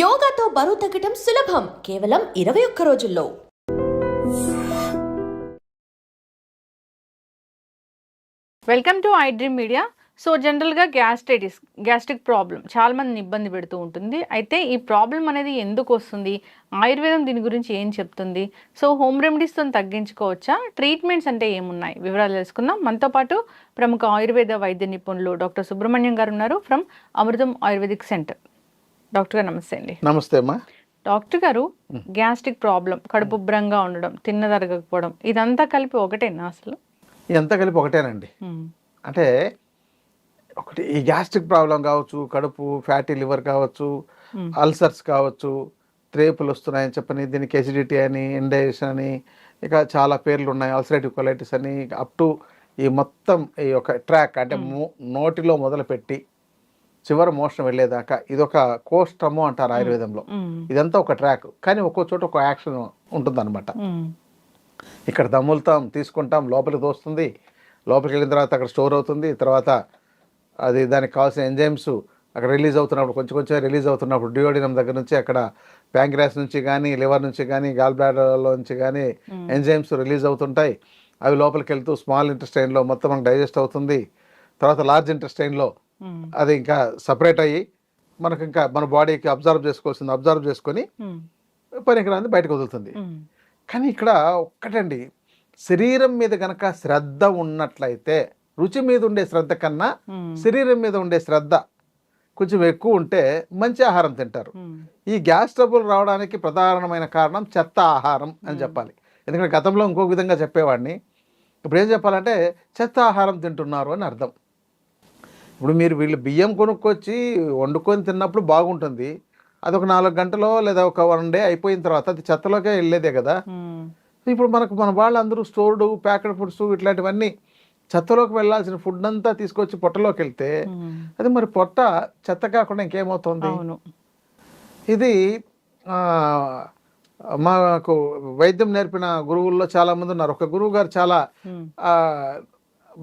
యోగాతో బరువు తగ్గటం సులభం కేవలం 21 రోజుల్లో. Welcome to I dream media. So జనరల్గా గ్యాస్ట్రిక్ ప్రాబ్లం చాలా మందిని ఇబ్బంది పెడుతూ ఉంటుంది. అయితే ఈ ప్రాబ్లం అనేది ఎందుకు వస్తుంది, ఆయుర్వేదం దీని గురించి ఏం చెప్తుంది, సో హోమ్ రెమెడీస్తో తగ్గించుకోవచ్చా, ట్రీట్మెంట్స్ అంటే ఏమున్నాయి, వివరాలు తెలుసుకుందాం. మనతో పాటు ప్రముఖ ఆయుర్వేద వైద్య నిపుణులు డాక్టర్ సుబ్రహ్మణ్యం గారు ఉన్నారు from Amrutham ayurvedic centre. Doctor గారు నమస్తే అండి. నమస్తే అమ్మా. డాక్టర్ గారు, గ్యాస్ట్రిక్ ప్రాబ్లం, కడుపు ఉబ్బరంగా ఉండడం, తిన్నదరగకపోవడం, ఇదంతా కలిపి ఒకటేనా అసలు? ఇదంతా కలిపి ఒకటేనండి. అంటే ఒకటి ఈ గ్యాస్ట్రిక్ ప్రాబ్లం కావచ్చు, కడుపు ఫ్యాటీ లివర్ కావచ్చు, అల్సర్స్ కావచ్చు, త్రేపులు వస్తున్నాయని చెప్పని, దీనికి ఎసిడిటీ అని, ఇండైజెషన్ అని, ఇక చాలా పేర్లు ఉన్నాయి, అల్సరేటివ్ కొలైటిస్ అని, అప్ టు ఈ మొత్తం ఈ యొక్క ట్రాక్ అంటే నోటిలో మొదలుపెట్టి చివరి మోషన్ వెళ్ళేదాకా ఇదొక కోస్టము అంటారు ఆయుర్వేదంలో. ఇదంతా ఒక ట్రాక్, కానీ ఒక్కో చోట ఒక యాక్షన్ ఉంటుందన్నమాట. ఇక్కడ దమ్ములుతాం, తీసుకుంటాం, లోపలికి తోస్తుంది, లోపలికి వెళ్ళిన తర్వాత అక్కడ స్టోర్ అవుతుంది, తర్వాత అది దానికి కావాల్సిన ఎంజైమ్స్ అక్కడ రిలీజ్ అవుతున్నప్పుడు కొంచెం కొంచెం రిలీజ్ అవుతున్నప్పుడు డియోడినం దగ్గర నుంచి అక్కడ ప్యాంక్రియాస్ నుంచి కానీ, లివర్ నుంచి కానీ, గాల్ బ్లాడర్లో నుంచి కానీ ఎంజైమ్స్ రిలీజ్ అవుతుంటాయి. అవి లోపలికి వెళ్తూ స్మాల్ ఇంటెస్టైన్లో మొత్తం మనకు డైజెస్ట్ అవుతుంది. తర్వాత లార్జ్ ఇంటెస్టైన్లో అది ఇంకా సపరేట్ అయ్యి మనకు ఇంకా మన బాడీకి అబ్జర్వ్ చేసుకొని పనికిరాని బయటకు వదులుతుంది. కానీ ఇక్కడ ఒక్కటండి, శరీరం మీద కనుక శ్రద్ధ ఉన్నట్లయితే, రుచి మీద ఉండే శ్రద్ధ కన్నా శరీరం మీద ఉండే శ్రద్ధ కొంచెం ఎక్కువ ఉంటే మంచి ఆహారం తింటారు. ఈ గ్యాస్ ట్రబుల్ రావడానికి ప్రధానమైన కారణం చెత్త ఆహారం అని చెప్పాలి. ఎందుకంటే గతంలో ఇంకొక విధంగా చెప్పేవాడిని, ఇప్పుడు ఏం చెప్పాలంటే చెత్త ఆహారం తింటున్నారు అని అర్థం. ఇప్పుడు మీరు వీళ్ళు బియ్యం కొనుక్కొచ్చి వండుకొని తిన్నప్పుడు బాగుంటుంది, అది ఒక 4 గంటలో లేదా ఒక 1 డే అయిపోయిన తర్వాత అది చెత్తలోకే వెళ్ళేదే కదా. ఇప్పుడు మన వాళ్ళందరూ స్టోర్డు ప్యాకెడ్ ఫుడ్స్ ఇట్లాంటివన్నీ చెత్తలోకి వెళ్ళాల్సిన ఫుడ్ అంతా తీసుకొచ్చి పొట్టలోకి వెళ్తే అది మరి పొట్ట చెత్త కాకుండా ఇంకేమవుతుంది? ఇది మాకు వైద్యం నేర్పిన గురువుల్లో చాలామంది ఉన్నారు. ఒక గురువు గారు చాలా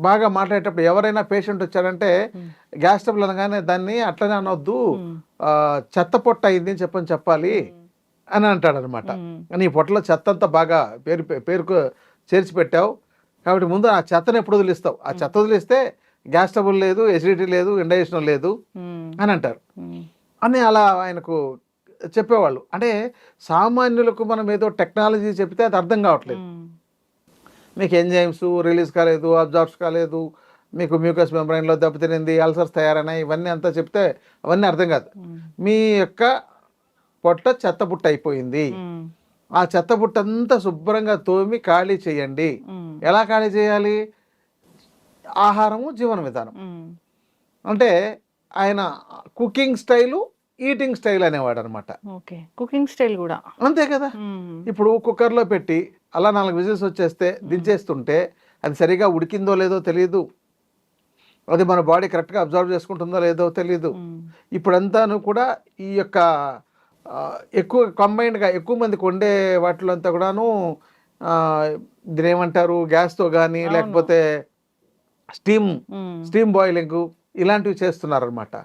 బాగా మాట్లాడేటప్పుడు ఎవరైనా పేషెంట్ వచ్చారంటే గ్యాస్ ట్రబుల్ అనగానే దాన్ని అట్లనే అనొద్దు, చెత్త పొట్ట అయింది అని చెప్పాలి అని అంటాడు అనమాట. నీ పొట్టలో చెత్త అంతా బాగా పేరుకు చేర్చి పెట్టావు కాబట్టి ముందు ఆ చెత్తను ఎప్పుడు వదిలిస్తావు, ఆ చెత్త వదిలిస్తే గ్యాస్ ట్రబుల్ లేదు, ఎసిడిటీ లేదు, ఇండైజెషన్ లేదు అని అంటారు అని అలా ఆయనకు చెప్పేవాళ్ళు. అంటే సామాన్యులకు మనం ఏదో టెక్నాలజీ చెప్తే అది అర్థం కావట్లేదు. మీకు ఎంజైమ్స్ రిలీజ్ కాలేదు, అబ్జార్బ్స్ కాలేదు, మీకు మ్యూకస్ మెంబ్రైన్లో దెబ్బతినింది, అల్సర్స్ తయారైనాయి, ఇవన్నీ అంతా చెప్తే అవన్నీ అర్థం కాదు. మీ యొక్క పొట్ట చెత్తబుట్ట అయిపోయింది, ఆ చెత్తబుట్ట అంతా శుభ్రంగా తోమి ఖాళీ చేయండి. ఎలా ఖాళీ చేయాలి? ఆహారము, జీవన విధానం. అంటే ఆయన కుకింగ్ స్టైలు, ఈటింగ్ స్టైల్ అనేవాడు అనమాట. కుకింగ్ స్టైల్ కూడా అంతే కదా. ఇప్పుడు కుక్కర్లో పెట్టి అలా 4 విజిల్స్ వచ్చేస్తే దించేస్తుంటే అది సరిగా ఉడికిందో లేదో తెలియదు, అది మన బాడీ కరెక్ట్గా అబ్జర్వ్ చేసుకుంటుందో లేదో తెలియదు. ఇప్పుడంతాను కూడా ఈ యొక్క ఎక్కువ కంబైన్డ్గా ఎక్కువ మందికి వండే వాటిలో అంతా కూడాను దీని ఏమంటారు, గ్యాస్తో కానీ లేకపోతే స్టీమ్ బాయిలింగ్ ఇలాంటివి చేస్తున్నారనమాట.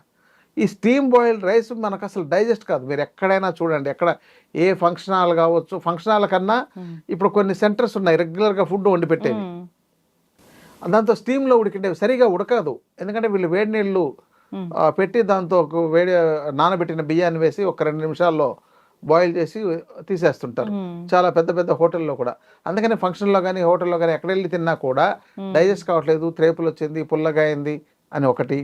ఈ స్టీమ్ బాయిల్డ్ రైస్ మనకు అసలు డైజెస్ట్ కాదు. మీరు ఎక్కడైనా చూడండి, ఎక్కడ ఏ ఫంక్షన్ హాల్ కావచ్చు, ఫంక్షన్ హాల్ కన్నా ఇప్పుడు కొన్ని సెంటర్స్ ఉన్నాయి రెగ్యులర్గా ఫుడ్ వండి పెట్టేవి, దాంతో స్టీమ్లో ఉడికిండేవి సరిగా ఉడకదు. ఎందుకంటే వీళ్ళు వేడి నీళ్ళు పెట్టి దాంతో వేడి నానబెట్టిన బియ్యాన్ని వేసి ఒక 2 నిమిషాల్లో బాయిల్ చేసి తీసేస్తుంటారు చాలా పెద్ద పెద్ద హోటల్లో కూడా. అందుకని ఫంక్షన్లో కానీ హోటల్లో కానీ ఎక్కడ వెళ్ళి తిన్నా కూడా డైజెస్ట్ కావట్లేదు, త్రేపులు వచ్చింది, పుల్లగా అయింది అని ఒకటి.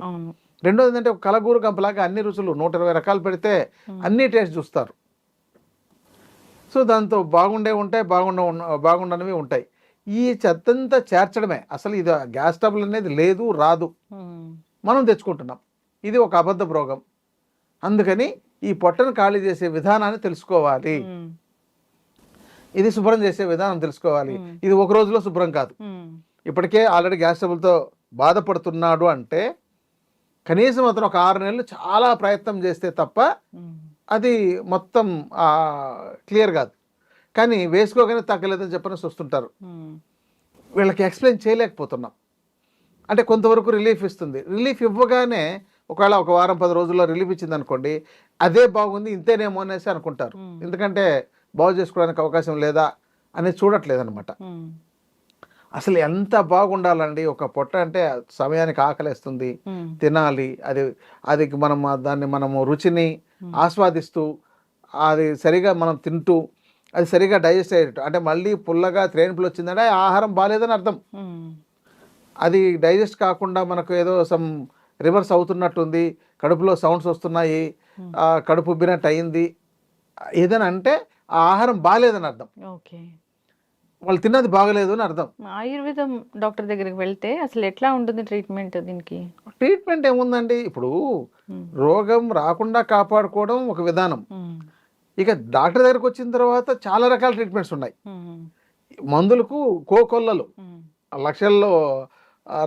రెండోది ఏంటంటే ఒక కలగూరు గంపలాగా అన్ని రుచులు 120 రకాలు పెడితే అన్ని టేస్ట్ చూస్తారు. సో దాంతో బాగుండే ఉంటాయి, బాగుండనివి ఉంటాయి. ఈ చెత్తంతా చేర్చడమే అసలు. ఇది గ్యాస్ ట్రబుల్ అనేది లేదు, రాదు, మనం తెచ్చుకుంటున్నాం. ఇది ఒక అబద్ధ రోగం. అందుకని ఈ పొట్టను ఖాళీ చేసే విధానాన్ని తెలుసుకోవాలి, ఇది శుభ్రం చేసే విధానం తెలుసుకోవాలి. ఇది ఒక రోజులో శుభ్రం కాదు. ఇప్పటికే ఆల్రెడీ గ్యాస్ ట్రబుల్తో బాధపడుతున్నాడు అంటే కనీసం అతను ఒక 6 నెలలు చాలా ప్రయత్నం చేస్తే తప్ప అది మొత్తం క్లియర్ కాదు. కానీ వేసుకోగానే తగ్గలేదని చెప్పని వస్తుంటారు. వీళ్ళకి ఎక్స్ప్లెయిన్ చేయలేకపోతున్నాం. అంటే కొంతవరకు రిలీఫ్ ఇస్తుంది. రిలీఫ్ ఇవ్వగానే ఒకవేళ ఒక వారం 10 రోజుల్లో రిలీఫ్ ఇచ్చింది అనుకోండి, అదే బాగుంది ఇంతేనేమో అనేసి అనుకుంటారు. ఎందుకంటే బాగు చేసుకోవడానికి అవకాశం లేదా అనేది చూడట్లేదు అనమాట. అసలు ఎంత బాగుండాలండి, ఒక పొట్ట అంటే సమయానికి ఆకలేస్తుంది, తినాలి, అది దాన్ని మనము రుచిని ఆస్వాదిస్తూ అది సరిగా మనం తింటూ అది సరిగా డైజెస్ట్ అయ్యేటట్టు, అంటే మళ్ళీ పుల్లగా త్రేణుపులు వచ్చిందంటే ఆహారం బాగాలేదని అర్థం. అది డైజెస్ట్ కాకుండా మనకు ఏదో సమ్ రివర్స్ అవుతున్నట్టుంది, కడుపులో సౌండ్స్ వస్తున్నాయి, కడుపు ఉబ్బినట్టు అయింది ఏదైనా అంటే ఆ ఆహారం బాగాలేదని అర్థం. ఓకే, వాళ్ళు తిన్నది బాగలేదు అని అర్థం. ఆయుర్వేదం డాక్టర్ దగ్గరికి వెళ్తే అసలు ఎట్లా ఉంటుంది ట్రీట్మెంట్? దీనికి ట్రీట్మెంట్ ఏముందండి, ఇప్పుడు రోగం రాకుండా కాపాడుకోవడం ఒక విధానం. ఇక డాక్టర్ దగ్గరకు వచ్చిన తర్వాత చాలా రకాల ట్రీట్మెంట్స్ ఉన్నాయి. మందులకు కోకొల్లలు, లక్షల్లో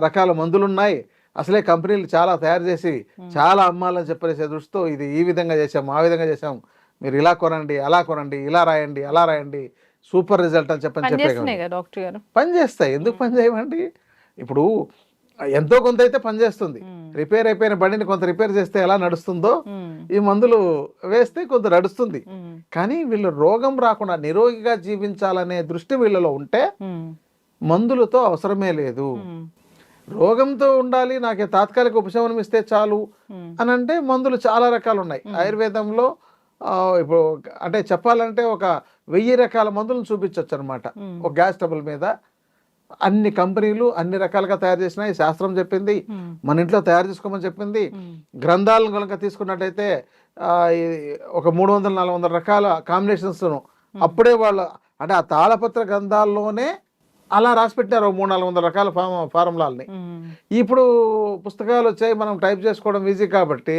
రకాల మందులు ఉన్నాయి. అసలే కంపెనీలు చాలా తయారు చేసి చాలా అమ్మాలని చెప్పేసే దృష్టితో ఇది ఈ విధంగా చేసాం, ఆ విధంగా చేసాం, మీరు ఇలా కొనండి, అలా కొనండి, ఇలా రాయండి, అలా రాయండి, సూపర్ రిజల్ట్ అని చెప్పే డాక్టర్ గారు పని చేస్తాయి. ఎందుకు పని చేయమండి? ఇప్పుడు ఎంతో కొంత అయితే పనిచేస్తుంది. రిపేర్ అయిపోయిన బండిని కొంత రిపేర్ చేస్తే ఎలా నడుస్తుందో ఈ మందులు వేస్తే కొంత నడుస్తుంది. కానీ వీళ్ళు రోగం రాకుండా నిరోగిగా జీవించాలనే దృష్టి వీళ్ళలో ఉంటే మందులతో అవసరమే లేదు. రోగంతో ఉండాలి, నాకు తాత్కాలిక ఉపశమనం ఇస్తే చాలు అని అంటే మందులు చాలా రకాలు ఉన్నాయి ఆయుర్వేదంలో. ఇప్పుడు అంటే చెప్పాలంటే ఒక 1000 రకాల మందులను చూపించవచ్చు అనమాట ఒక గ్యాస్ ట్రబుల్ మీద. అన్ని కంపెనీలు అన్ని రకాలుగా తయారు చేసినాయి, శాస్త్రం చెప్పింది, మన ఇంట్లో తయారు చేసుకోమని చెప్పింది. గ్రంథాలను కనుక తీసుకున్నట్టయితే ఒక 300-400 రకాల కాంబినేషన్స్ అప్పుడే వాళ్ళు అంటే ఆ తాళపత్ర గ్రంథాల్లోనే అలా రాసి పెట్టారు 300-400 రకాల ఫార్ములాలని. ఇప్పుడు పుస్తకాలు వచ్చాయి, మనం టైప్ చేసుకోవడం ఈజీ కాబట్టి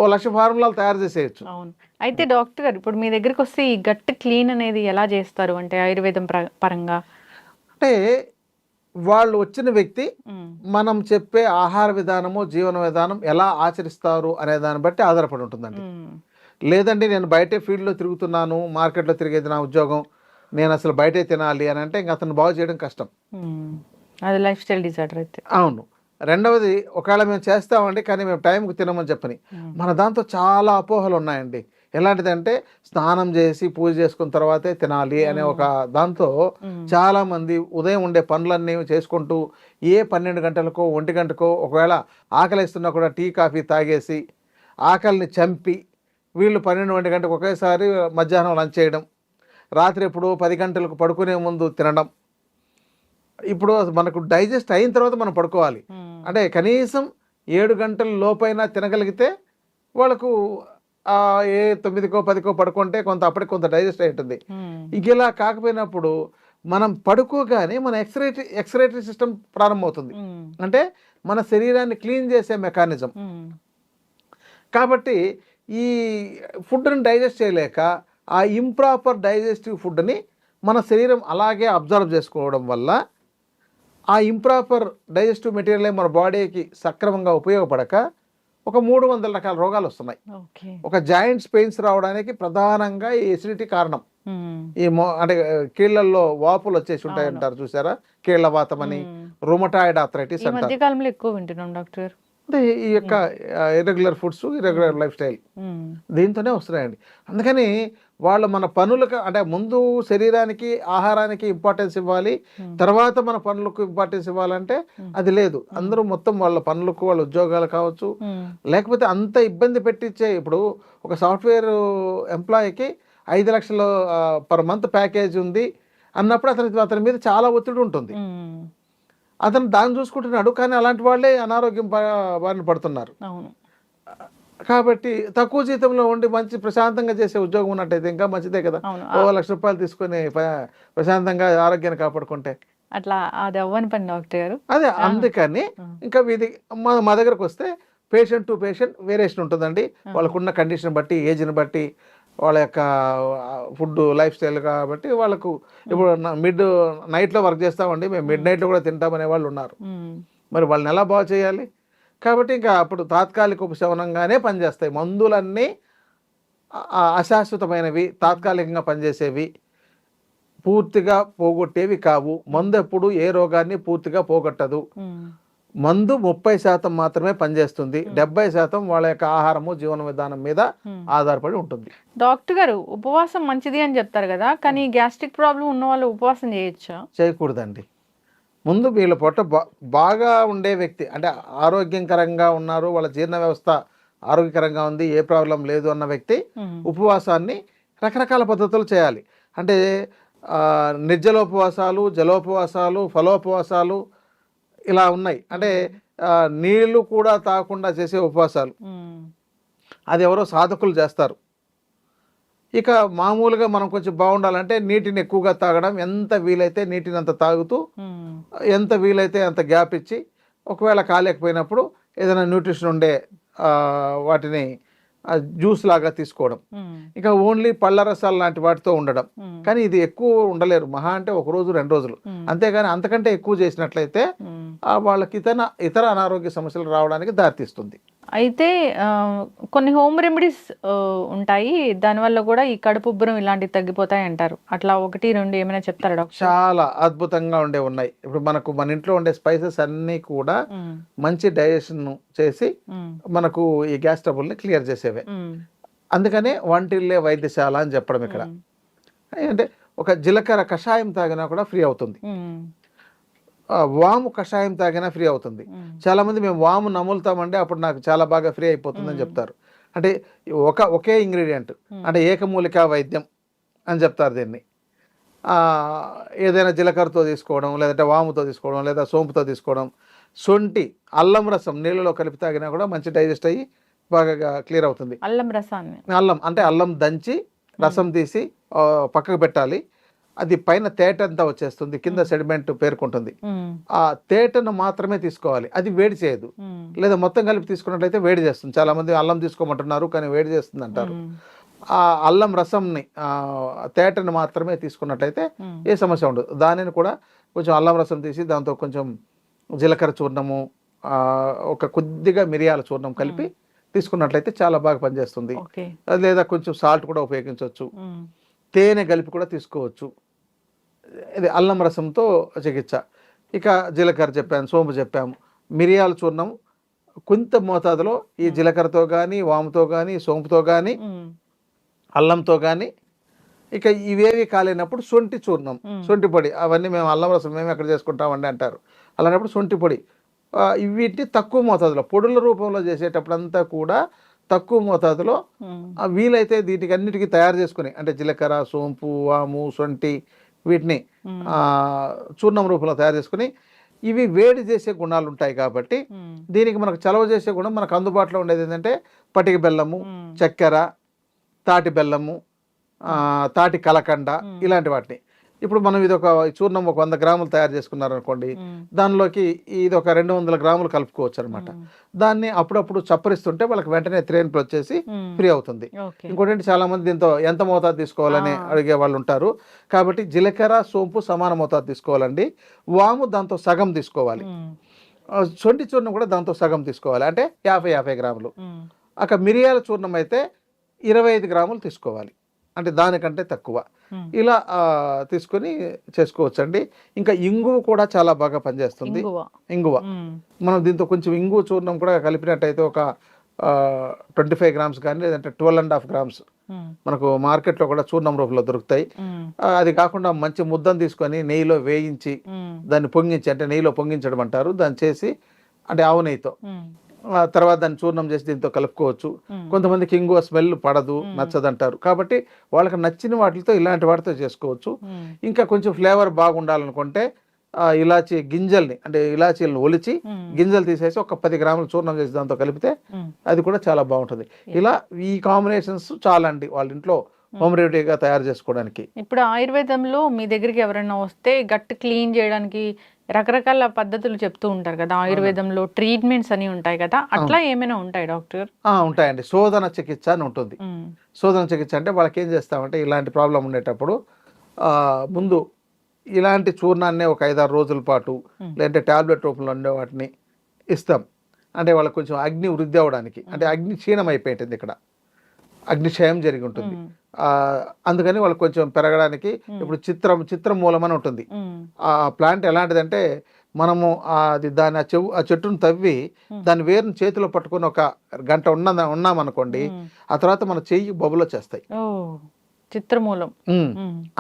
1,00,000 ఫార్ములాలు తయారు చేసేయచ్చు. అవును. అయితే డాక్టర్ గారు ఇప్పుడు మీ దగ్గరికి వస్తే ఈ గట్ క్లీన్ అనేది ఎలా చేస్తారు అంటే ఆయుర్వేదం పరంగా? అంటే వాళ్ళు వచ్చిన వ్యక్తి మనం చెప్పే ఆహార విధానము, జీవన విధానం ఎలా ఆచరిస్తారు అనే దాన్ని బట్టి ఆధారపడి ఉంటుందండి. లేదండి నేను బయటే ఫీల్డ్లో తిరుగుతున్నాను, మార్కెట్లో తిరిగేది నా ఉద్యోగం, నేను అసలు బయటే తినాలి అని అంటే ఇంక అతను బాగు చేయడం కష్టం. అది లైఫ్ స్టైల్ డిజార్డర్ అయితే. అవును. రెండవది, ఒకవేళ మేము చేస్తామండి కానీ మేము టైంకి తినమని చెప్పని మన దాంతో చాలా అపోహలు ఉన్నాయండి. ఎలాంటిదంటే స్నానం చేసి పూజ చేసుకున్న తర్వాతే తినాలి అనే ఒక దాంతో చాలా మంది ఉదయం ఉండే పనులన్నీ చేసుకుంటూ 12 గంటలకో 1 గంటకో ఒకవేళ ఆకలిస్తున్నా కూడా టీ కాఫీ తాగేసి ఆకలిని చంపి వీళ్ళు 12-1 గంటకు ఒకేసారి మధ్యాహ్నం లంచ్ చేయడం, రాత్రి ఎప్పుడు 10 గంటలకు పడుకునే ముందు తినడం. ఇప్పుడు మనకు డైజెస్ట్ అయిన తర్వాత మనం పడుకోవాలి అంటే కనీసం 7 గంటల లోపైనా తినగలిగితే వాళ్ళకు 9కో 10కో పడుకుంటే అప్పటికి కొంత డైజెస్ట్ అయి ఉంటుంది. ఇక ఇలా కాకపోయినప్పుడు మనం పడుకోగానే మన ఎక్స్రేటరీ సిస్టమ్ ప్రారంభమవుతుంది, అంటే మన శరీరాన్ని క్లీన్ చేసే మెకానిజం. కాబట్టి ఈ ఫుడ్ని డైజెస్ట్ చేయలేక ఆ ఇంప్రాపర్ డైజెస్టివ్ ఫుడ్ని మన శరీరం అలాగే అబ్జర్వ్ చేసుకోవడం వల్ల ఆ ఇంప్రాపర్ డైజెస్టివ్ మెటీరియల్ మన బాడీకి సక్రమంగా ఉపయోగపడక ఒక 300 రకాల రోగాలు వస్తున్నాయి. ఒక జాయింట్స్ పెయిన్స్ రావడానికి ప్రధానంగా ఈ ఎసిడిటీ కారణం. ఈ అంటే కీళ్ళల్లో వాపులు వచ్చేసి ఉంటాయి అంటారు చూసారా, కీళ్ళ వాతం అని, రుమటాయిడ్ ఆర్థరైటిస్ అంటారు. మధ్యకాలంలో ఎక్కువ వింటున్నాం డాక్టర్. అంటే ఈ యొక్క irregular foods, irregular life style దీంతోనే వస్తున్నాయండి. అందుకని వాళ్ళు మన పనులకు అంటే ముందు శరీరానికి ఆహారానికి ఇంపార్టెన్స్ ఇవ్వాలి, తర్వాత మన పనులకు ఇంపార్టెన్స్ ఇవ్వాలంటే అది లేదు. అందరూ మొత్తం వాళ్ళ పనులకు, వాళ్ళ ఉద్యోగాలు కావచ్చు, లేకపోతే అంత ఇబ్బంది పెట్టించే. ఇప్పుడు ఒక సాఫ్ట్వేర్ ఎంప్లాయీకి 5 లక్షలు పర్ మంత్ ప్యాకేజ్ ఉంది అన్నప్పుడు అతని మీద చాలా ఒత్తిడి ఉంటుంది. అతను దాన్ని చూసుకుంటున్నాడు, కానీ అలాంటి వాళ్ళే అనారోగ్యం బారిన పడుతున్నారు. కాబట్టి తక్కువ జీతంలో ఉండి మంచి ప్రశాంతంగా చేసే ఉద్యోగం ఉన్నట్టయితే ఇంకా మంచిదే కదా. 1,00,000 రూపాయలు తీసుకుని ప్రశాంతంగా ఆరోగ్యాన్ని కాపాడుకుంటే అట్లా అది అవ్వని పని డాక్టర్ గారు. అదే అందుకని ఇంకా ఇది మా దగ్గరకు వస్తే పేషెంట్ టు పేషెంట్ వేరియేషన్ ఉంటుందండి. వాళ్ళకున్న కండిషన్ బట్టి, ఏజ్ని బట్టి, వాళ్ళ యొక్క ఫుడ్ లైఫ్ స్టైల్ కాబట్టి వాళ్ళకు ఇప్పుడు నైట్లో వర్క్ చేస్తామండి, మేము మిడ్-నైట్లో కూడా తింటామనే వాళ్ళు ఉన్నారు. మరి వాళ్ళని ఎలా బాగు చేయాలి? కాబట్టి ఇంకా అప్పుడు తాత్కాలిక ఉపశమనంగానే పనిచేస్తాయి. మందులన్నీ అశాశ్వతమైనవి, తాత్కాలికంగా పనిచేసేవి, పూర్తిగా పోగొట్టేవి కావు. మందు ఎప్పుడు ఏ రోగాన్ని పూర్తిగా పోగొట్టదు. మందు 30% మాత్రమే పనిచేస్తుంది, 70% వాళ్ళ యొక్క ఆహారము జీవన విధానం మీద ఆధారపడి ఉంటుంది. డాక్టర్ గారు ఉపవాసం మంచిది అని చెప్తారు కదా, కానీ గ్యాస్ట్రిక్ ప్రాబ్లం ఉన్న వాళ్ళు ఉపవాసం చేయొచ్చా? చేయకూడదండి. ముందు వీళ్ళ పొట్ట బాగా ఉండే వ్యక్తి, అంటే ఆరోగ్యకరంగా ఉన్నారు, వాళ్ళ జీర్ణ వ్యవస్థ ఆరోగ్యకరంగా ఉంది, ఏ ప్రాబ్లం లేదు అన్న వ్యక్తి ఉపవాసాన్ని రకరకాల పద్ధతులు చేయాలి. అంటే నిర్జలోపవాసాలు, జలోపవాసాలు, ఫలోపవాసాలు ఇలా ఉన్నాయి. అంటే నీళ్లు కూడా తాగకుండా చేసే ఉపవాసాలు, అది ఎవరో సాధకులు చేస్తారు. ఇక మామూలుగా మనం కొంచెం బాగుండాలంటే నీటిని ఎక్కువగా తాగడం, ఎంత వీలైతే నీటిని అంత తాగుతూ, ఎంత వీలైతే అంత గ్యాప్ ఇచ్చి, ఒకవేళ కాలేకపోయినప్పుడు ఏదైనా న్యూట్రిషన్ ఉండే వాటిని జ్యూస్ లాగా తీసుకోవడం, ఇంకా ఓన్లీ పళ్ళ రసాలు లాంటి వాటితో ఉండడం. కానీ ఇది ఎక్కువ ఉండలేరు, మహా అంటే 1 రోజు 2 రోజులు, అంతేగాని అంతకంటే ఎక్కువ చేసినట్లయితే వాళ్ళకి ఇతర అనారోగ్య సమస్యలు రావడానికి దారితీస్తుంది. అయితే కొన్ని హోమ్ రెమెడీస్ ఉంటాయి, దానివల్ల కూడా ఈ కడుపు ఉబ్బరం ఇలాంటివి తగ్గిపోతాయి అంటారు. అట్లా 1, 2 ఏమైనా చెప్తారా డాక్టర్? చాలా అద్భుతంగా ఉన్నాయి. ఇప్పుడు మన ఇంట్లో ఉండే స్పైసెస్ అన్నీ కూడా మంచి డైజెషన్ చేసి మనకు ఈ గ్యాస్ ట్రబుల్ ని క్లియర్ చేసేవే. అందుకనే వంటిల్లే వైద్యశాల అని చెప్పడం ఇక్కడ. అంటే ఒక జీలకర్ర కషాయం తాగినా కూడా ఫ్రీ అవుతుంది, వాము కషాయం తాగినా ఫ్రీ అవుతుంది. చాలా మంది మేము వాము నములుతామంటే అప్పుడు నాకు చాలా బాగా ఫ్రీ అయిపోతుందని చెప్తారు. అంటే ఒకే ఇంగ్రీడియంట్, అంటే ఏకమూలికా వైద్యం అని చెప్తారు దీన్ని. ఏదైనా జీలకర్రతో తీసుకోవడం, లేదంటే వాముతో తీసుకోవడం, లేదా సోంపుతో తీసుకోవడం, శొంఠి అల్లం రసం నీళ్ళలో కలిపి తాగినా కూడా మంచి డైజెస్ట్ అయ్యి బాగా క్లియర్ అవుతుంది. అల్లం రసాన్ని, అల్లం దంచి రసం తీసి పక్కకు పెట్టాలి. అది పైన తేట అంతా వచ్చేస్తుంది, కింద సెడిమెంట్ పేరుకుంటుంది. ఆ తేటను మాత్రమే తీసుకోవాలి, అది వేడి చేయదు. లేదా మొత్తం కలిపి తీసుకున్నట్లయితే వేడి చేస్తుంది. చాలా మంది అల్లం తీసుకోమంటున్నారు కానీ వేడి చేస్తుంది అంటారు. ఆ అల్లం రసంని తేటను మాత్రమే తీసుకున్నట్లయితే ఏ సమస్య ఉండదు. దానిని కూడా కొంచెం అల్లం రసం తీసి దాంతో కొంచెం జీలకర్ర చూర్ణము, ఒక కొద్దిగా మిరియాల చూర్ణం కలిపి తీసుకున్నట్లయితే చాలా బాగా పనిచేస్తుంది. లేదా కొంచెం సాల్ట్ కూడా ఉపయోగించవచ్చు, తేనె కలిపి కూడా తీసుకోవచ్చు. ఇది అల్లం రసంతో చికిత్స. ఇక జీలకర్ర చెప్పాము, సోంపు చెప్పాము, మిరియాల చూర్ణం కొంత మోతాదులో ఈ జీలకర్రతో కానీ, వాముతో కానీ, సోంపుతో కానీ, అల్లంతో కానీ. ఇక ఇవేవి కాలేనప్పుడు శొంఠి చూర్ణం, శొంఠి పొడి, అవన్నీ మేము అల్లం రసం మేము ఎక్కడ చేసుకుంటామండి అంటారు. అలాంటప్పుడు శొంఠి పొడి, వీటిని తక్కువ మోతాదులో పొడుల రూపంలో చేసేటప్పుడంతా కూడా తక్కువ మోతాదులో వీలైతే వీటికి అన్నిటికీ తయారు చేసుకుని, అంటే జీలకర్ర, సోంపు, వాము, శొంఠి వీటిని చూర్ణం రూపంలో తయారు చేసుకుని, ఇవి వేడి చేసే గుణాలు ఉంటాయి కాబట్టి దీనికి మనకు చలవ చేసే గుణం మనకు అందుబాటులో ఉండేది ఏంటంటే పటిక బెల్లము, చక్కెర, తాటి బెల్లము, తాటి కలకండ, ఇలాంటి వాటిని. ఇప్పుడు మనం ఇది ఒక చూర్ణం 100 గ్రాములు తయారు చేసుకున్నారనుకోండి, దానిలోకి ఇది ఒక 200 గ్రాములు కలుపుకోవచ్చు అనమాట. దాన్ని అప్పుడప్పుడు చప్పరిస్తుంటే వాళ్ళకి వెంటనే త్రేన్పులు వచ్చేసి ఫ్రీ అవుతుంది. ఇంకోటి చాలా మంది దీంతో ఎంత మోతాదు తీసుకోవాలని అడిగే వాళ్ళు ఉంటారు. కాబట్టి జీలకర్ర, సోంపు సమాన మోతాదు తీసుకోవాలండి. వాము దాంతో సగం తీసుకోవాలి, శొంఠి చూర్ణం కూడా దాంతో సగం తీసుకోవాలి, అంటే 50 గ్రాములు. అక్కడ మిరియాల చూర్ణం అయితే 25 గ్రాములు తీసుకోవాలి, అంటే దానికంటే తక్కువ. ఇలా తీసుకొని చేసుకోవచ్చండి. ఇంకా ఇంగువ కూడా చాలా బాగా పనిచేస్తుంది. ఇంగువ మనం దీంతో కొంచెం ఇంగువ చూర్ణం కూడా కలిపినట్టయితే ఒక 25 గ్రామ్స్ కానీ, లేదంటే 12.5 గ్రామ్స్ మనకు మార్కెట్లో కూడా చూర్ణం రూపంలో దొరుకుతాయి. అది కాకుండా మంచి ముద్దను తీసుకొని నెయ్యిలో వేయించి దాన్ని పొంగించి, అంటే నెయ్యిలో పొంగించడం అంటారు, దాన్ని చేసి, అంటే ఆవు నెయ్యితో, తర్వాత దాన్ని చూర్ణం చేసి దీంతో కలుపుకోవచ్చు. కొంతమందికి ఇంగువ స్మెల్ పడదు, నచ్చదంటారు. కాబట్టి వాళ్ళకి నచ్చిన వాటితో ఇలాంటి వాటితో చేసుకోవచ్చు. ఇంకా కొంచెం ఫ్లేవర్ బాగుండాలనుకుంటే ఇలాచీ గింజల్ని, అంటే ఇలాచీలను ఒలిచి గింజలు తీసేసి ఒక 10 గ్రాములు చూర్ణం చేసి దాంతో కలిపితే అది కూడా చాలా బాగుంటుంది. ఇలా ఈ కాంబినేషన్స్ చాలా అండి వాళ్ళ ఇంట్లో హోమ్ రెమెడీగా తయారు చేసుకోవడానికి. ఇప్పుడు ఆయుర్వేదంలో మీ దగ్గరికి ఎవరైనా వస్తే గట్ క్లీన్ చేయడానికి రకరకాల పద్ధతులు చెప్తూ ఉంటారు కదా, ఆయుర్వేదంలో ట్రీట్మెంట్స్ అని ఉంటాయి కదా, అట్లా ఏమైనా ఉంటాయి డాక్టర్? ఉంటాయండి. శోధన చికిత్స అని ఉంటుంది. శోధన చికిత్స అంటే వాళ్ళకి ఏం చేస్తామంటే ఇలాంటి ప్రాబ్లం ఉండేటప్పుడు ముందు ఇలాంటి చూర్ణాన్ని ఒక 5-6 రోజుల పాటు, లేదంటే టాబ్లెట్ రూపంలో ఉండే వాటిని ఇస్తాం. అంటే వాళ్ళకి కొంచెం అగ్ని వృద్ధి అవ్వడానికి, అంటే అగ్ని క్షీణం అయిపోయింది, ఇక్కడ అగ్నిక్షయం జరిగి ఉంటుంది. అందుకని వాళ్ళకి కొంచెం పెరగడానికి ఇప్పుడు చిత్రం మూలం అని ఉంటుంది. ఆ ప్లాంట్ ఎలాంటిదంటే మనము అది దాని ఆ చెట్టును తవ్వి దాని వేరుని చేతిలో పట్టుకొని ఒక గంట ఉన్నామనుకోండి, ఆ తర్వాత మన చెయ్యి బొబ్బలు వచ్చేస్తాయి. ఓ చిత్రమూలం.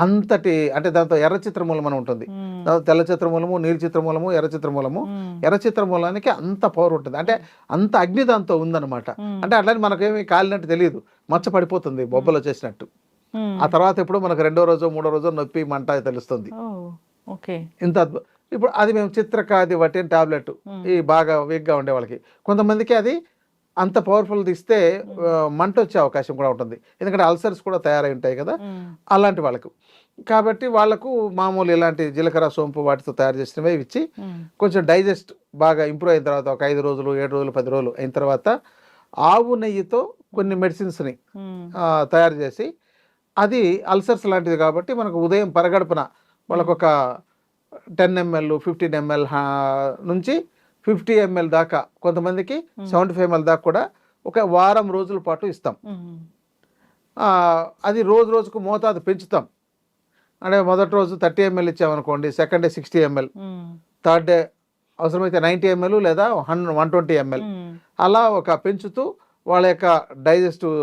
అంతటి అంటే దాంతో ఎర్ర చిత్రమూలం అని ఉంటుంది, తెల్ల చిత్రమూలము, నీలి చిత్రమూలము, ఎర్ర చిత్రమూలము. ఎర్ర చిత్రమూలానికి అంత పవర్ ఉంటుంది, అంటే అంత అగ్ని దాంతో ఉందన్నమాట. అంటే అట్లని మనకేమి కాలినట్టు తెలియదు, మచ్చ పడిపోతుంది బొబ్బలు వచ్చేసినట్టు. ఆ తర్వాత ఎప్పుడు మనకు 2వ రోజు 3వ రోజు నొప్పి మంట తెలుస్తుంది. ఇంత ఇప్పుడు అది మేము చిత్రకాది వటిన్ టాబ్లెట్ ఈ బాగా వీక్గా ఉండే వాళ్ళకి, కొంతమందికి అది అంత పవర్ఫుల్ ఇస్తే మంట వచ్చే అవకాశం కూడా ఉంటుంది, ఎందుకంటే అల్సర్స్ కూడా తయారై ఉంటాయి కదా అలాంటి వాళ్ళకు. కాబట్టి వాళ్ళకు మామూలు ఇలాంటి జీలకర్ర సోంపు వాటితో తయారు చేసినవే ఇచ్చి కొంచెం డైజెస్ట్ బాగా ఇంప్రూవ్ అయిన తర్వాత ఒక 5 రోజులు 7 రోజులు 10 రోజులు అయిన తర్వాత ఆవు నెయ్యితో కొన్ని మెడిసిన్స్ని తయారు చేసి, అది అల్సర్స్ లాంటిది కాబట్టి మనకు ఉదయం పరగడుపున వాళ్ళకు ఒక 10 ml 15 ml నుంచి 50 ml దాకా, కొంతమందికి 75 ml దాకా కూడా ఒక వారం రోజుల పాటు ఇస్తాం. అది రోజు రోజుకు మోతాదు పెంచుతాం. అంటే మొదటి రోజు 30 ml ఇచ్చామనుకోండి, second day 60 ml, third day అవసరమైతే 90 ml లేదా 120 ml, అలా ఒక పెంచుతూ వాళ్ళ యొక్క డైజెస్టివ్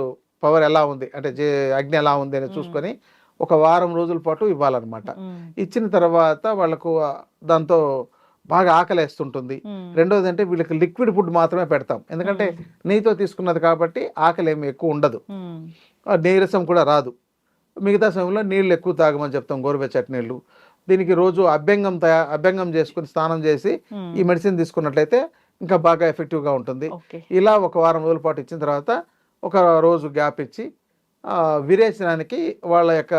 పవర్ ఎలా ఉంది అంటే అగ్ని ఎలా ఉంది అని చూసుకొని ఒక వారం రోజుల పాటు ఇవ్వాలన్నమాట. ఇచ్చిన తర్వాత వాళ్ళకు దాంతో బాగా ఆకలేస్తుంటుంది. రెండోది అంటే వీళ్ళకి లిక్విడ్ ఫుడ్ మాత్రమే పెడతాం, ఎందుకంటే నెయ్యితో తీసుకున్నది కాబట్టి ఆకలి ఏమి ఎక్కువ ఉండదు, నీరసం కూడా రాదు. మిగతా సమయంలో నీళ్ళు ఎక్కువ తాగమని చెప్తాం, గోరువెచ్చటి నీళ్ళు. దీనికి రోజు అభ్యంగం చేసుకుని స్నానం చేసి ఈ మెడిసిన్ తీసుకున్నట్లయితే ఇంకా బాగా ఎఫెక్టివ్గా ఉంటుంది. ఇలా ఒక వారం రోజుల పాటు ఇచ్చిన తర్వాత ఒక రోజు గ్యాప్ ఇచ్చి విరేచనానికి వాళ్ళ యొక్క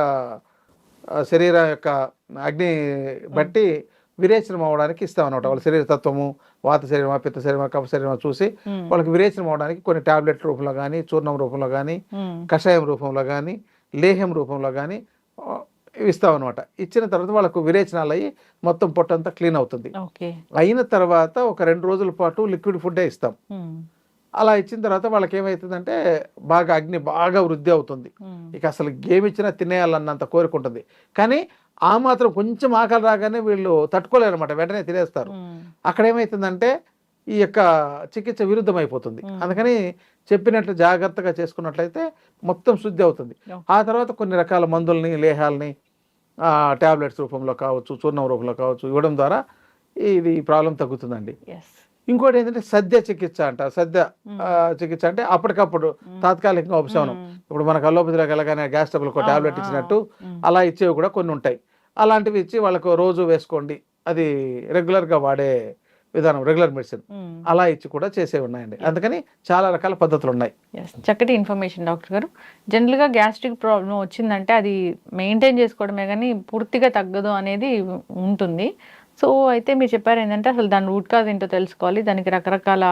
శరీరం యొక్క అగ్ని బట్టి విరేచనం అవడానికి ఇస్తాం అనమాట. వాళ్ళ శరీర తత్వము, వాత శరీరమా, పిత్త శరీరమా, కఫ శరీరమా చూసి వాళ్ళకి విరేచనం అవడానికి కొన్ని టాబ్లెట్ రూపంలో కానీ, చూర్ణం రూపంలో కానీ, కషాయం రూపంలో కానీ, లేహ్యం రూపంలో కానీ ఇస్తాం అనమాట. ఇచ్చిన తర్వాత వాళ్ళకు విరేచనాలు అయ్యి మొత్తం పొట్టంతా క్లీన్ అవుతుంది. అయిన తర్వాత ఒక 2 రోజుల పాటు లిక్విడ్ ఫుడ్డే ఇస్తాం. అలా ఇచ్చిన తర్వాత వాళ్ళకి ఏమవుతుందంటే బాగా అగ్ని బాగా వృద్ధి అవుతుంది, ఇక అసలు గేమ్ ఇచ్చినా తినేయాలన్నంత కోరుకుంటుంది. కానీ ఆ మాత్రం కొంచెం ఆకలి రాగానే వీళ్ళు తట్టుకోలేరు అనమాట, వెంటనే తినేస్తారు. అక్కడ ఏమవుతుందంటే ఈ యొక్క చికిత్స విరుద్ధం అయిపోతుంది. అందుకని చెప్పినట్లు జాగ్రత్తగా చేసుకున్నట్లయితే మొత్తం శుద్ధి అవుతుంది. ఆ తర్వాత కొన్ని రకాల మందుల్ని, లేహాలని టాబ్లెట్స్ రూపంలో కావచ్చు, చూర్ణం రూపంలో కావచ్చు ఇవ్వడం ద్వారా ఇది ప్రాబ్లం తగ్గుతుందండి. ఇంకోటి ఏంటంటే సద్య చికిత్స అంటారు. సద్య చికిత్స అంటే అప్పటికప్పుడు తాత్కాలికంగా ఉపశమనం. ఇప్పుడు మనకు అల్లోపతిలోకి వెళ్ళగానే గ్యాస్ ట్రబుల్కి టాబ్లెట్ ఇచ్చినట్టు అలా ఇచ్చేవి కూడా కొన్ని ఉంటాయి. అలాంటివి ఇచ్చి వాళ్ళకు రోజు వేసుకోండి, అది రెగ్యులర్గా వాడే విధానం, రెగ్యులర్ మెడిసిన్ అలా ఇచ్చి కూడా చేసేవి ఉన్నాయండి. అందుకని చాలా రకాల పద్ధతులు ఉన్నాయి. చక్కటి ఇన్ఫర్మేషన్ డాక్టర్ గారు. జనరల్గా గ్యాస్ట్రిక్ ప్రాబ్లం వచ్చిందంటే అది మెయింటైన్ చేసుకోవడమే కానీ పూర్తిగా తగ్గదు అనేది ఉంటుంది. సో అయితే మీరు చెప్పారు ఏంటంటే అసలు దాని రూట్ కాజ్ ఏంటో తెలుసుకోవాలి, దానికి రకరకాల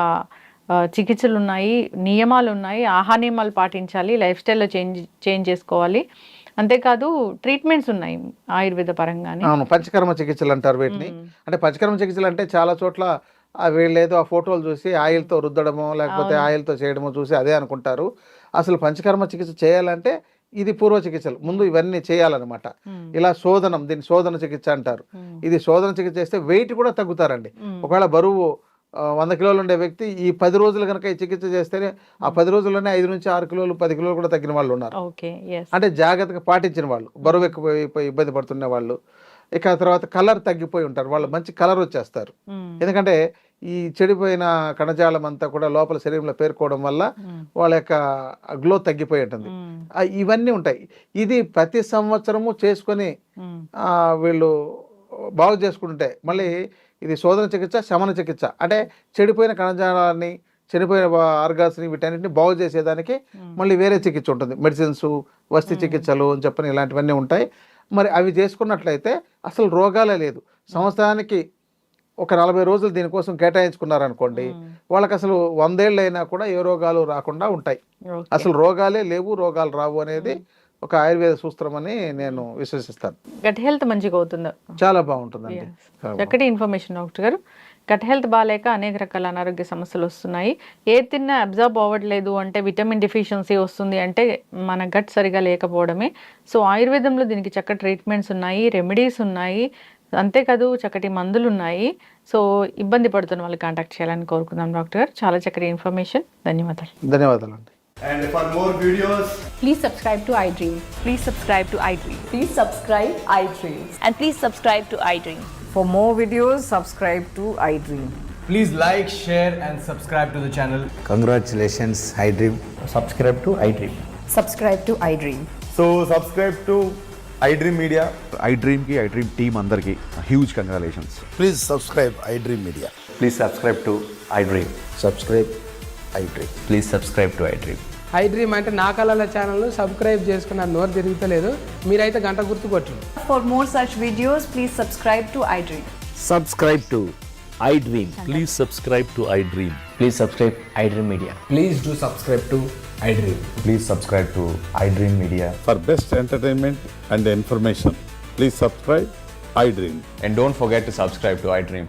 చికిత్సలు ఉన్నాయి, నియమాలు ఉన్నాయి, ఆహార నియమాలు పాటించాలి, లైఫ్ స్టైల్లో చేంజ్ చేసుకోవాలి, అంతేకాదు ట్రీట్మెంట్స్ ఉన్నాయి ఆయుర్వేద పరంగానే. అవును, పంచకర్మ చికిత్సలు అంటారు వీటిని. అంటే పంచకర్మ చికిత్సలు అంటే చాలా చోట్ల వీళ్ళేదో ఆ ఫోటోలు చూసి ఆయిల్తో రుద్దడమో లేకపోతే ఆయిల్తో చేయడమో చూసి అదే అనుకుంటారు. అసలు పంచకర్మ చికిత్స చేయాలంటే ఇది పూర్వ చికిత్సలు ముందు ఇవన్నీ చేయాలన్నమాట. ఇలా శోధనం, దీన్ని శోధన చికిత్స అంటారు. ఇది శోధన చికిత్స చేస్తే వెయిట్ కూడా తగ్గుతారండి. ఒకవేళ బరువు 100 కిలోలు ఉండే వ్యక్తి ఈ 10 రోజులు కనుక ఈ చికిత్స చేస్తేనే ఆ 10 రోజుల్లోనే 5 నుంచి 6 కిలోలు 10 కిలోలు కూడా తగ్గిన వాళ్ళు ఉన్నారు. అంటే జాగ్రత్తగా పాటించిన వాళ్ళు, బరువు ఎక్కువైపోయి ఇబ్బంది పడుతున్న వాళ్ళు. ఇక తర్వాత కలర్ తగ్గిపోయి ఉంటారు, వాళ్ళు మంచి కలర్ వచ్చేస్తారు. ఎందుకంటే ఈ చెడిపోయిన కణజాలం అంతా కూడా లోపల శరీరంలో పేర్కోవడం వల్ల వాళ్ళ యొక్క గ్లో తగ్గిపోయి ఉంటుంది. ఇవన్నీ ఉంటాయి. ఇది ప్రతి సంవత్సరము చేసుకొని వీళ్ళు బాగు చేసుకుంటుంటే మళ్ళీ ఇది శోధన చికిత్స, శమన చికిత్స. అంటే చెడిపోయిన కణజాలాన్ని, చనిపోయిన ఆర్గాన్స్ని వీటన్నిటిని బాగు చేసేదానికి మళ్ళీ వేరే చికిత్స ఉంటుంది. మెడిసిన్స్, వస్తు చికిత్సలు అని చెప్పని ఇలాంటివన్నీ ఉంటాయి. మరి అవి చేసుకున్నట్లయితే అసలు రోగాలే లేదు. సంవత్సరానికి ఒక 40 రోజులు దీనికోసం కేటాయించుకున్నారనుకోండి, వాళ్ళకి అసలు 100 ఏళ్ళు అయినా కూడా ఏ రోగాలు రాకుండా ఉంటాయి. అసలు రోగాలే లేవు, రోగాలు రావు అనేది ఒక ఆయుర్వేద సూత్రం అని నేను విశ్వసిస్తాను. గట్ హెల్త్ మంచిగా అవుతుంది, చాలా బాగుంటుందండి. చక్కటి ఇన్ఫర్మేషన్ డాక్టర్ గారు. గట్ హెల్త్ బాగాలేక అనేక రకాల అనారోగ్య సమస్యలు వస్తున్నాయి. ఏది తిన్నా అబ్జర్వ్ అవ్వట్లేదు అంటే విటమిన్ డెఫిషియన్సీ వస్తుంది అంటే మన గట్ సరిగా లేకపోవడమే. సో ఆయుర్వేదంలో దీనికి చక్కటి ట్రీట్మెంట్స్ ఉన్నాయి, రెమెడీస్ ఉన్నాయి. అంతేకాదు చక్కటి మందులు ఉన్నాయి. సో ఇబ్బంది పడుతున్న వాళ్ళు కాంటాక్ట్ చేయాలని కోరుకుందాం డాక్టర్ గారు. చాలా చక్కటి ఇన్ఫర్మేషన్. ధన్యవాదాలు. ధన్యవాదాలండి. And for more videos, Please subscribe to iDream. Please subscribe to iDream. Please subscribe iDream. And please subscribe to iDream. For more videos, subscribe to iDream. please like, share, and subscribe to the channel. Congratulations, iDream. Subscribe to iDream. Subscribe to iDream. So subscribe to iDream Media. iDream की iDream team अंदर की huge congratulations. Please subscribe iDream Media. Please subscribe to iDream. Subscribe iDream. Please subscribe to iDream. iDream అంటే నా కళల ఛానల్ను subscribe చేసుకున్న నోరు తిరుగుతలేదు, మీరైతే గంట గుర్తు కొట్టండి. For more such videos, please subscribe to iDream. Subscribe to iDream. Please subscribe to iDream. Please subscribe iDream Media. Please do subscribe to iDream. Please subscribe to iDream Media. For best entertainment and information, please subscribe iDream. And don't forget to subscribe to iDream.